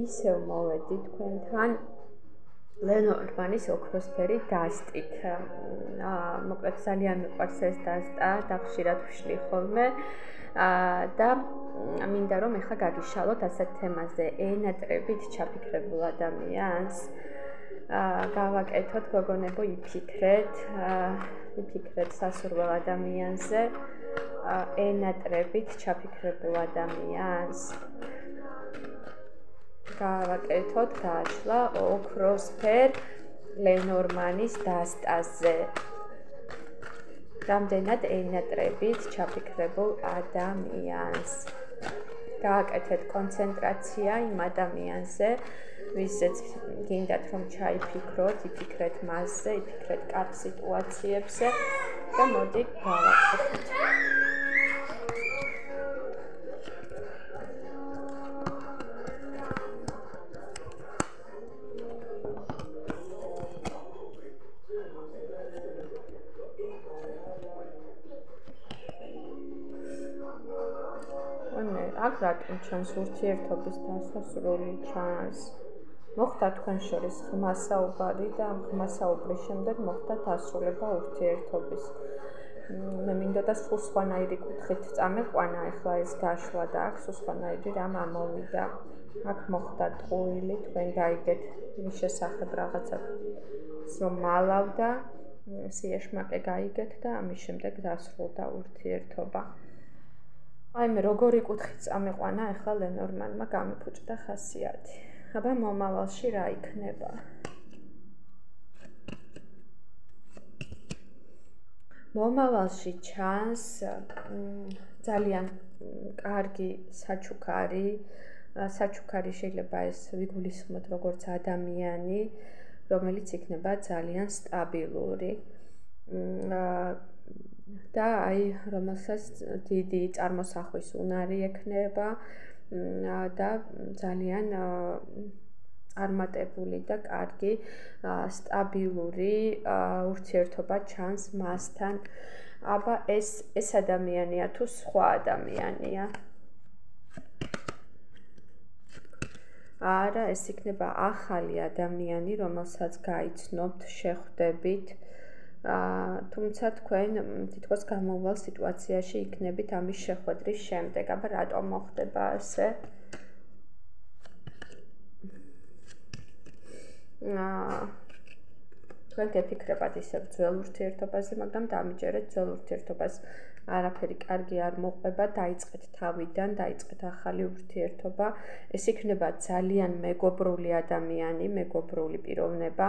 ისევ მოვედი თქვენთან ლენორმანის ოქროსფერი დასტით. მოკლედ ძალიან მიყვარს ეს დასტა და ხშირად ვშლი ხოლმე. და მინდა რომ ეხლა გაგიშალოთ ასეთ თემაზე ენატრებით ჩაფიქრებულ ადამიანს. გავაკეთოთ გოგონებო იფიქრეთ სასურველ ადამიანზე ენატრებით ჩაფიქრებულ ადამიანს. გავაკეთოთ გაშლა ოქროსფერ ლენორმანის დასტაზე. რამდენად ენატრებით ჩაფიქრებულ ადამიანს. გააკეთეთ კონცენტრაცია იმ ადამიანზე, ვისაც გინდათ რომ ჩაიფიქროთ, იფიქრეთ მასზე, იფიქრეთ კარგ სიტუაციებზე და მოდი გავაკეთოთ. აქ რატომ ჩანს ურთიერთობის დასასრული ჩანს? მოხდა თქვენ შორის ღრმა საუბარი და ამ ღრმა საუბრის შემდეგ მოხდა დასრულება ურთიერთობის. მე მინდოდა სულ სხვანაირი კუთხით წამეყვანა ახლა ეს გაშლა და აქ სულ სხვანაირი რამ ამოვიდა. აქ მოხდა ტყუილი, თქვენ გაიგეთ მის შესახებ რაღაცა რომ მალავდა, სიეშმაკე გაიგეთ და ამის შემდეგ დასრულდა ურთიერთობა. აი მე როგორი კუთხით წამეყვანა ახლა ლენორმანმა გამიფუჭდა ხასიათი. აბა მომავალში რა იქნება? მომავალში ჩანს ძალიან კარგი საჩუქარი შეიძლება ეს ვიგულისხმოთ როგორც ადამიანი, რომელიც იქნება ძალიან სტაბილური. და აი რომელსაც დიდი წარმოსახვის უნარი ექნება და ძალიან წარმატებული და კარგი სტაბილური ურთიერთობა ჩანს მასთან. აბა ეს ადამიანია თუ სხვა ადამიანია? არა, ეს იქნება ახალი ადამიანი, რომელსაც გაიცნობთ, შეხვდებით. თუმცა თქვენ თითქოს გამოვალ სიტუაციაში იქნებით ამის შეხვედრის შემდეგ. აბა რატომ მოხდება ასე? თქვენ გეფიქრებათ ისევ ძველ ურთიერთობაზე, მაგრამ დამიჯერეთ ძველ ურთიერთობას არაფერი კარგი არ მოყვება, დაიწყეთ თავიდან, დაიწყეთ ახალი ურთიერთობა. ეს იქნება ძალიან მეგობრული ადამიანი, მეგობრული პიროვნება,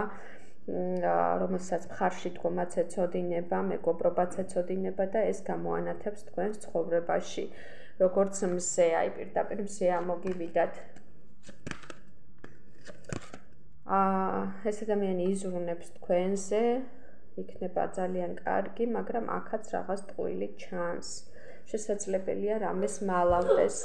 რომელსაც მხარში დგომაც ეცოდინება, მეგობრობაც ეცოდინება და ეს გამოანათებს თქვენს ცხოვრებაში. როგორც მზე, აი პირდაპირ მზე ამოგივიდათ. ეს ადამიანი იზრუნებს თქვენზე, იქნება ძალიან კარგი, მაგრამ აქაც რაღაც ტყუილი ჩანს. შესაძლებელია რამეს მალავდეს.